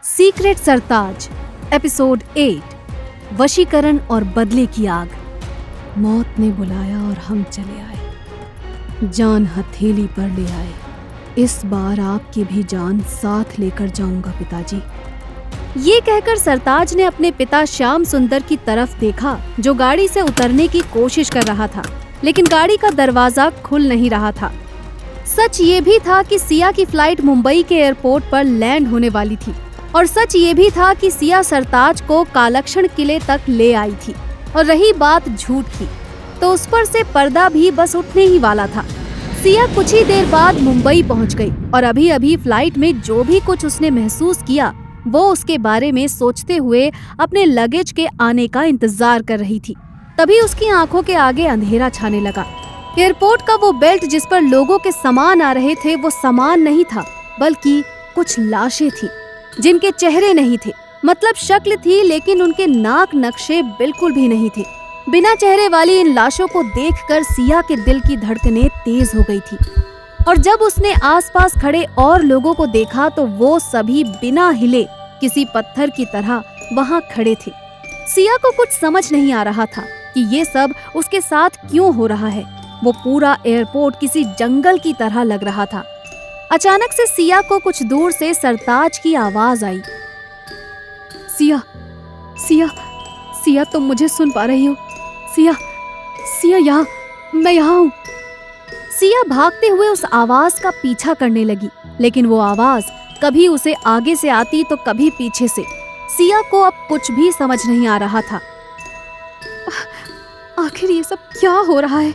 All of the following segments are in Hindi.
सीक्रेट सरताज एपिसोड 8 वशीकरण और बदले की आग। मौत ने बुलाया और हम चले आए, जान हथेली पर ले आए। इस बार आपकी भी जान साथ लेकर जाऊंगा पिताजी। ये कहकर सरताज ने अपने पिता श्याम सुंदर की तरफ देखा, जो गाड़ी से उतरने की कोशिश कर रहा था, लेकिन गाड़ी का दरवाजा खुल नहीं रहा था। सच ये भी था कि सिया की फ्लाइट मुंबई के एयरपोर्ट पर लैंड होने वाली थी, और सच ये भी था कि सिया सरताज को कालक्षण किले तक ले आई थी। और रही बात झूठ की, तो उस पर से पर्दा भी बस उठने ही वाला था। सिया कुछ ही देर बाद मुंबई पहुंच गई और अभी अभी फ्लाइट में जो भी कुछ उसने महसूस किया, वो उसके बारे में सोचते हुए अपने लगेज के आने का इंतजार कर रही थी। तभी उसकी आंखों के आगे अंधेरा छाने लगा। एयरपोर्ट का वो बेल्ट जिस पर लोगों के सामान आ रहे थे, वो सामान नहीं था, बल्कि कुछ लाशें थी जिनके चेहरे नहीं थे। मतलब शक्ल थी, लेकिन उनके नाक नक्शे बिल्कुल भी नहीं थे। बिना चेहरे वाली इन लाशों को देखकर सिया के दिल की धड़कनें तेज हो गई थी, और जब उसने आसपास खड़े और लोगों को देखा तो वो सभी बिना हिले किसी पत्थर की तरह वहां खड़े थे। सिया को कुछ समझ नहीं आ रहा था कि ये सब उसके साथ क्यों हो रहा है। वो पूरा एयरपोर्ट किसी जंगल की तरह लग रहा था। अचानक से सिया को कुछ दूर से सरताज की आवाज आई। सिया, सिया, सिया, तुम मुझे सुन पा रही हो? सिया, सिया, यहाँ, मैं यहाँ हूँ। सिया भागते हुए उस आवाज का पीछा करने लगी, लेकिन वो आवाज कभी उसे आगे से आती तो कभी पीछे से। सिया को अब कुछ भी समझ नहीं आ रहा था। आखिर ये सब क्या हो रहा है?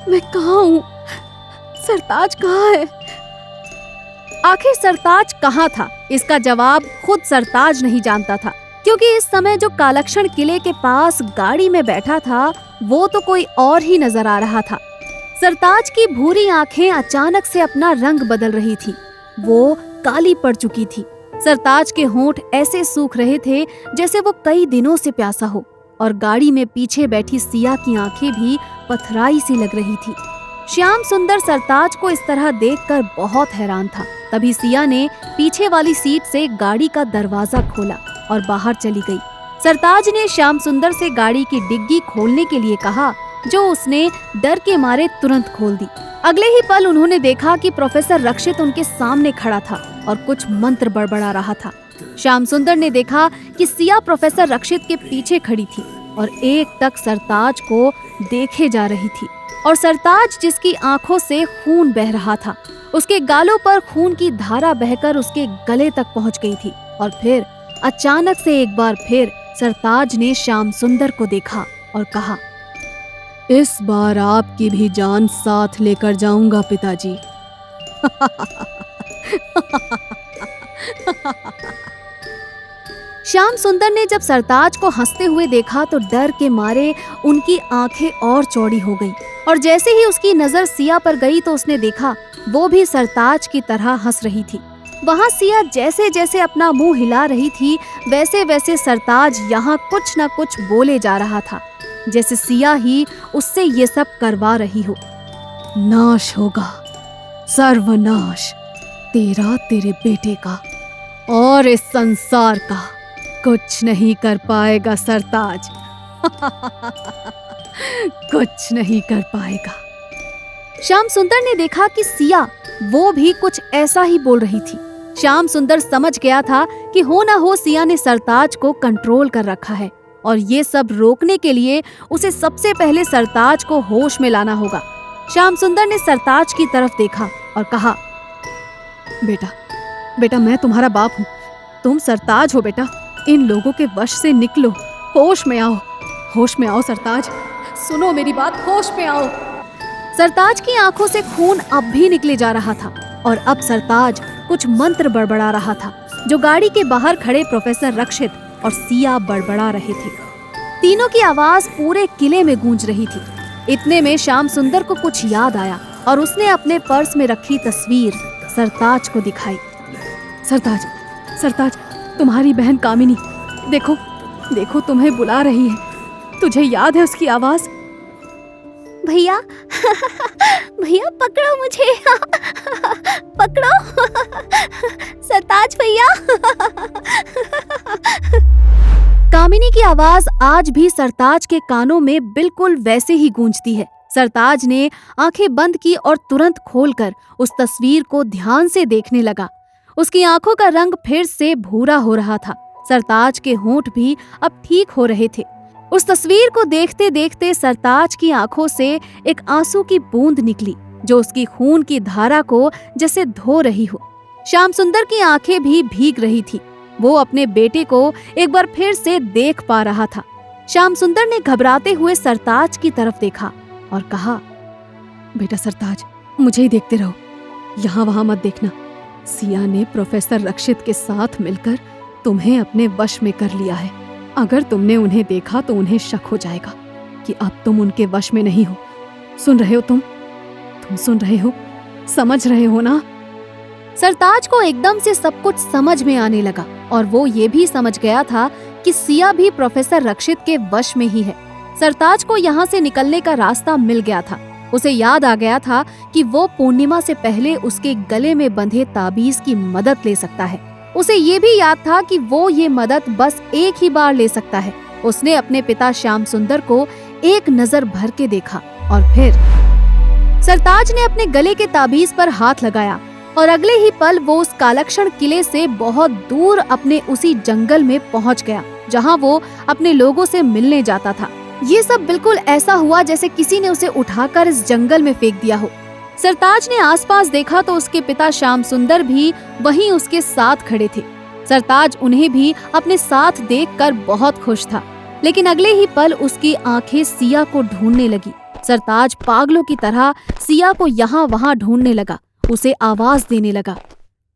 मैं कहाँ हूँ? सरताज कहाँ है? आखिर सरताज कहाँ था, इसका जवाब खुद सरताज नहीं जानता था, क्योंकि इस समय जो कालक्षण किले के पास गाड़ी में बैठा था, वो तो कोई और ही नजर आ रहा था। सरताज की भूरी आंखें अचानक से अपना रंग बदल रही थी, वो काली पड़ चुकी थी। सरताज के होंठ ऐसे सूख रहे थे जैसे वो कई दिनों से प्यासा हो, और गाड़ी में पीछे बैठी सिया की आंखें भी पथराई सी लग रही थी। श्याम सुंदर सरताज को इस तरह देखकर बहुत हैरान था। तभी सिया ने पीछे वाली सीट से गाड़ी का दरवाजा खोला और बाहर चली गई। सरताज ने श्याम सुंदर से गाड़ी की डिग्गी खोलने के लिए कहा, जो उसने डर के मारे तुरंत खोल दी। अगले ही पल उन्होंने देखा कि प्रोफेसर रक्षित उनके सामने खड़ा था और कुछ मंत्र बड़बड़ा रहा था। श्याम सुंदर ने देखा कि सिया प्रोफेसर रक्षित के पीछे खड़ी थी और एक टक सरताज को देखे जा रही थी। और सरताज, जिसकी आंखों से खून बह रहा था, उसके गालों पर खून की धारा बहकर उसके गले तक पहुंच गई थी। और फिर अचानक से एक बार फिर सरताज ने श्याम सुंदर को देखा और कहा, इस बार आपकी भी जान साथ लेकर जाऊंगा पिताजी। श्याम सुंदर ने जब सरताज को हंसते हुए देखा तो डर के मारे उनकी आंखें और चौड़ी हो गईं, और जैसे ही उसकी नजर सिया पर गई तो उसने देखा वो भी सरताज की तरह हंस रही थी। वहां सिया जैसे जैसे अपना मुंह हिला रही थी, वैसे वैसे सरताज यहाँ कुछ न कुछ बोले जा रहा था, जैसे सिया ही उससे ये सब करवा रही हो। नाश होगा, सर्वनाश तेरा, तेरे बेटे का और इस संसार का। कुछ नहीं कर पाएगा सरताज। कुछ नहीं कर पाएगा। श्याम सुंदर ने देखा कि सिया वो भी कुछ ऐसा ही बोल रही थी। श्याम सुंदर समझ गया था कि हो ना हो सिया ने सरताज को कंट्रोल कर रखा है, और ये सब रोकने के लिए उसे सबसे पहले सरताज को होश में लाना होगा। श्याम सुंदर ने सरताज की तरफ देखा और कहा, बेटा, बेटा, मैं तुम्हारा बाप हूँ, तुम सरताज हो बेटा। इन लोगों के वश से निकलो, होश में आओ, होश में आओ सरताज, सुनो मेरी बात, होश में आओ। सरताज की आंखों से खून अब भी निकले जा रहा था, और अब सरताज कुछ मंत्र बड़बड़ा रहा था, जो गाड़ी के बाहर खड़े प्रोफेसर रक्षित और सिया बड़बड़ा रहे थे। तीनों की आवाज पूरे किले में गूंज रही थी। इतने में श्याम सुंदर को कुछ याद आया और उसने अपने पर्स में रखी तस्वीर सरताज को दिखाई। सरताज, सरताज, तुम्हारी बहन कामिनी, देखो, देखो, तुम्हें बुला रही है। तुझे याद है उसकी आवाज? भैया, भैया पकड़ो मुझे, पकड़ो, सरताज भैया। की आवाज आज भी सरताज के कानों में बिल्कुल वैसे ही गूंजती है। सरताज ने आंखें बंद की और तुरंत खोलकर उस तस्वीर को ध्यान से देखने लगा। उसकी आंखों का रंग फिर से भूरा हो रहा था। सरताज के होंठ भी अब ठीक हो रहे थे। उस तस्वीर को देखते देखते सरताज की आंखों से एक आंसू की बूंद निकली जो उसकी खून की धारा को जैसे धो रही हो। श्याम सुंदर की आंखें भी भीग रही थी। वो अपने बेटे को एक बार फिर से देख पा रहा था। श्याम सुंदर ने घबराते हुए सरताज की तरफ देखा और कहा, बेटा सरताज, मुझे ही देखते रहो, यहाँ वहां मत देखना। सिया ने प्रोफेसर रक्षित के साथ मिलकर तुम्हें अपने वश में कर लिया है। अगर तुमने उन्हें देखा तो उन्हें शक हो जाएगा कि अब तुम उनके वश में नहीं हो। सुन रहे हो तुम सुन रहे हो, समझ रहे हो ना? सरताज को एकदम से सब कुछ समझ में आने लगा और वो ये भी समझ गया था कि सिया भी प्रोफेसर रक्षित के वश में ही है। सरताज को यहाँ से निकलने का रास्ता मिल गया था। उसे याद आ गया था कि वो पूर्णिमा से पहले उसके गले में बंधे ताबीज की मदद ले सकता है। उसे ये भी याद था कि वो ये मदद बस एक ही बार ले सकता है। उसने अपने पिता श्याम सुंदर को एक नजर भर के देखा और फिर सरताज ने अपने गले के ताबीज पर हाथ लगाया और अगले ही पल वो उस कालक्षण किले से बहुत दूर अपने उसी जंगल में पहुंच गया जहां वो अपने लोगों से मिलने जाता था। ये सब बिल्कुल ऐसा हुआ जैसे किसी ने उसे उठाकर इस जंगल में फेंक दिया हो। सरताज ने आसपास देखा तो उसके पिता श्याम सुंदर भी वहीं उसके साथ खड़े थे। सरताज उन्हें भी अपने साथ देखकर बहुत खुश था, लेकिन अगले ही पल उसकी आंखें सिया को ढूंढने लगी। सरताज पागलों की तरह सिया को यहाँ वहाँ ढूंढने लगा, उसे आवाज देने लगा,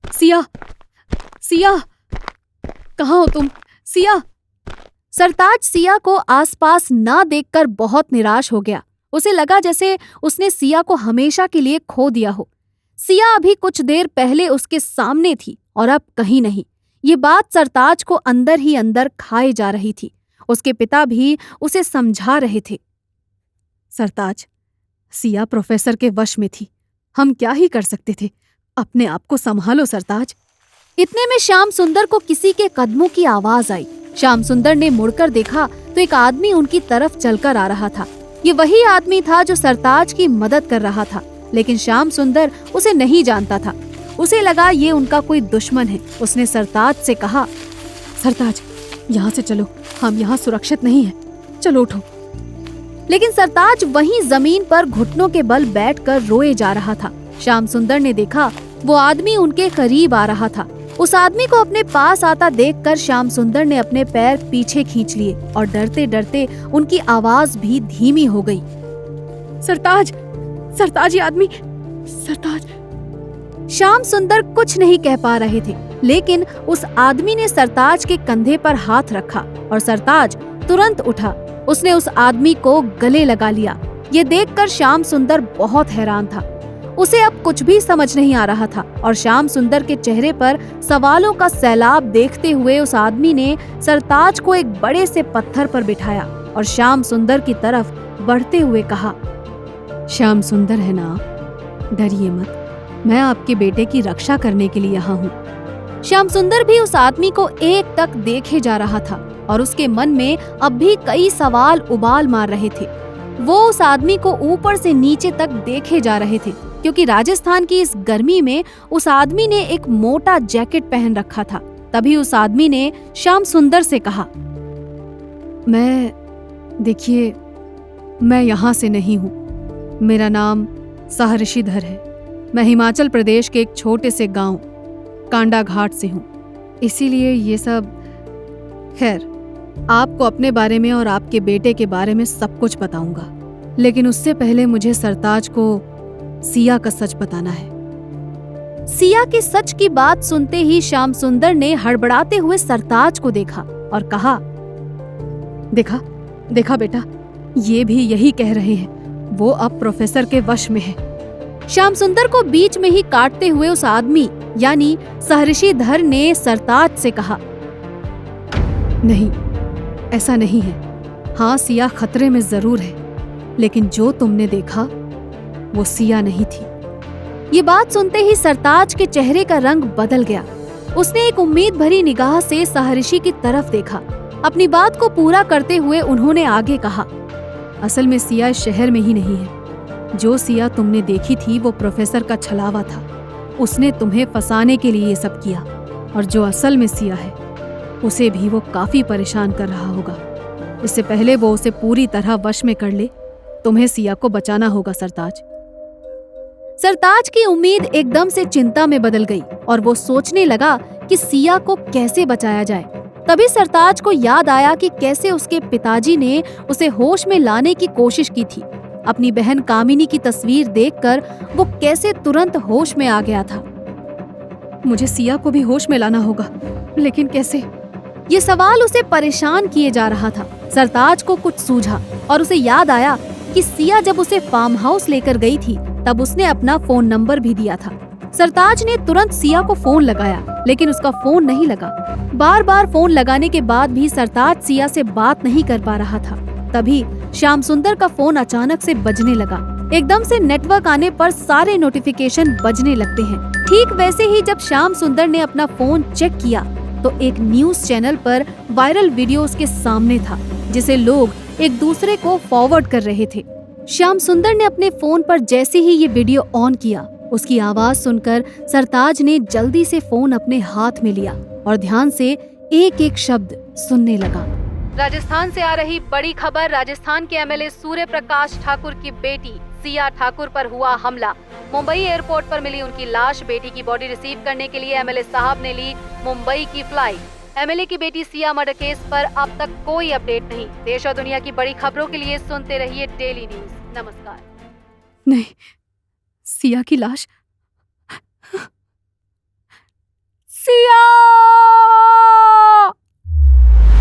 सिया, सिया, कहाँ हो तुम, सिया। सरताज सिया को आसपास ना देखकर बहुत निराश हो गया। उसे लगा जैसे उसने सिया को हमेशा के लिए खो दिया हो। सिया अभी कुछ देर पहले उसके सामने थी और अब कहीं नहीं। ये बात सरताज को अंदर ही अंदर खाए जा रही थी। उसके पिता भी उसे समझा रहे थे, सरताज, सिया प्रोफेसर के वश में थी, हम क्या ही कर सकते थे, अपने आप को संभालो सरताज। इतने में श्याम सुंदर को किसी के कदमों की आवाज आई। श्याम सुंदर ने मुड़कर देखा तो एक आदमी उनकी तरफ चलकर आ रहा था। ये वही आदमी था जो सरताज की मदद कर रहा था, लेकिन श्याम सुंदर उसे नहीं जानता था। उसे लगा ये उनका कोई दुश्मन है। उसने सरताज से कहा, सरताज, यहाँ से चलो, हम यहाँ सुरक्षित नहीं है, चलो उठो। लेकिन सरताज वहीं जमीन पर घुटनों के बल बैठकर रोए जा रहा था। श्याम सुंदर ने देखा वो आदमी उनके करीब आ रहा था। उस आदमी को अपने पास आता देखकर श्याम सुंदर ने अपने पैर पीछे खींच लिए और डरते डरते उनकी आवाज भी धीमी हो गई, सरताज, सरताज, ये आदमी, सरताज। श्याम सुंदर कुछ नहीं कह पा रहे थे, लेकिन उस आदमी ने सरताज के कंधे पर हाथ रखा और सरताज तुरंत उठा। उसने उस आदमी को गले लगा लिया। ये देखकर श्याम सुंदर बहुत हैरान था। उसे अब कुछ भी समझ नहीं आ रहा था और श्याम सुंदर के चेहरे पर सवालों का सैलाब देखते हुए उस आदमी ने सरताज को एक बड़े से पत्थर पर बिठाया और श्याम सुंदर की तरफ बढ़ते हुए कहा, श्याम सुंदर है ना, डरिए मत, मैं आपके बेटे की रक्षा करने के लिए यहाँ हूँ। श्याम सुंदर भी उस आदमी को एक टक देखे जा रहा था और उसके मन में अब भी कई सवाल उबाल मार रहे थे। वो उस आदमी को ऊपर से नीचे तक देखे जा रहे थे, क्योंकि राजस्थान की इस गर्मी में उस आदमी ने एक मोटा जैकेट पहन रखा था। तभी उस आदमी ने श्याम सुंदर से कहा, देखिए, मैं यहाँ से नहीं हूँ, मेरा नाम सहर्षिधर है। मैं हिमाचल प्रदेश के एक छोटे से गांव कांडा घाट से हूँ, इसीलिए ये सब। खैर, आपको अपने बारे में और आपके बेटे के बारे में सब कुछ बताऊंगा, लेकिन उससे पहले मुझे सरताज को सिया का सच बताना है। सिया के सच की बात सुनते ही श्याम सुंदर ने हड़बड़ाते हुए सरताज को देखा और कहा, देखा देखा बेटा, ये भी यही कह रहे हैं, वो अब प्रोफेसर के वश में है। श्याम सुंदर को बीच में ही काटते हुए उस आदमी यानी सहर्षिधर ने सरताज से कहा, नहीं, ऐसा नहीं है। हाँ, सिया खतरे में जरूर है, लेकिन जो तुमने देखा वो सिया नहीं थी। ये बात सुनते ही सरताज के चेहरे का रंग बदल गया। उसने एक उम्मीद भरी निगाह से सहर्षि की तरफ देखा। अपनी बात को पूरा करते हुए उन्होंने आगे कहा, असल में सिया इस शहर में ही नहीं है। जो सिया तुमने देखी थी वो प्रोफेसर का छलावा था। उसने तुम्हें फंसाने के लिए ये सब किया, और जो असल में सिया है उसे भी वो काफी परेशान कर रहा होगा। इससे पहले वो उसे पूरी तरह वश में कर ले, तुम्हें सिया को बचाना होगा सरताज। सरताज की उम्मीद एकदम से चिंता में बदल गई और वो सोचने लगा कि सिया को कैसे बचाया जाए। तभी सरताज को याद आया कि कैसे उसके पिताजी ने उसे होश में लाने की कोशिश की थी। अपनी बहन कामिनी की तस्वीर देखकर वो कैसे तुरंत होश में आ गया था। मुझे सिया को भी होश में लाना होगा, लेकिन कैसे? ये सवाल उसे परेशान किए जा रहा था। सरताज को कुछ सूझा और उसे याद आया कि सिया जब उसे फार्म हाउस लेकर गई थी तब उसने अपना फोन नंबर भी दिया था। सरताज ने तुरंत सिया को फोन लगाया, लेकिन उसका फोन नहीं लगा। बार बार फोन लगाने के बाद भी सरताज सिया से बात नहीं कर पा रहा था। तभी श्याम सुंदर का फोन अचानक से बजने लगा। एकदम से नेटवर्क आने पर सारे नोटिफिकेशन बजने लगते हैं। ठीक वैसे ही जब श्याम सुंदर ने अपना फोन चेक किया तो एक न्यूज चैनल पर वायरल वीडियो उसके सामने था, जिसे लोग एक दूसरे को फॉरवर्ड कर रहे थे। श्याम सुंदर ने अपने फोन पर जैसे ही ये वीडियो ऑन किया, उसकी आवाज सुनकर सरताज ने जल्दी से फोन अपने हाथ में लिया और ध्यान से एक एक शब्द सुनने लगा। राजस्थान से आ रही बड़ी खबर। राजस्थान के एमएलए सूर्य प्रकाश ठाकुर की बेटी सिया ठाकुर पर हुआ हमला। मुंबई एयरपोर्ट पर मिली उनकी लाश। बेटी की बॉडी रिसीव करने के लिए एमएलए साहब ने ली मुंबई की फ्लाइट। एमएलए की बेटी सिया मर्डर केस पर अब तक कोई अपडेट नहीं। देश और दुनिया की बड़ी खबरों के लिए सुनते रहिए डेली न्यूज। नमस्कार। नहीं, सिया की लाश। सिया!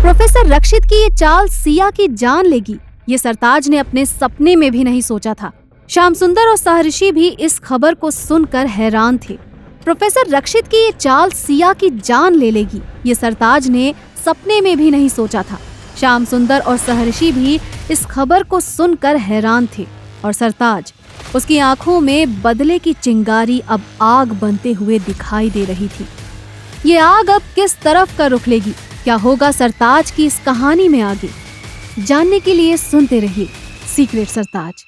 प्रोफेसर रक्षित की ये चाल सिया की जान लेगी, ये सरताज ने अपने सपने में भी नहीं सोचा था। श्याम सुंदर और सहर्षि भी इस खबर को सुनकर हैरान थे। प्रोफेसर रक्षित की ये चाल सिया की जान ले लेगी, ये सरताज ने सपने में भी नहीं सोचा था। श्याम सुंदर और सहर्षि भी इस खबर को सुनकर हैरान थे और सरताज, उसकी आंखों में बदले की चिंगारी अब आग बनते हुए दिखाई दे रही थी। ये आग अब किस तरफ का रुख लेगी? क्या होगा सरताज की इस कहानी में आगे? जानने के लिए सुनते रहिए सीक्रेट सरताज।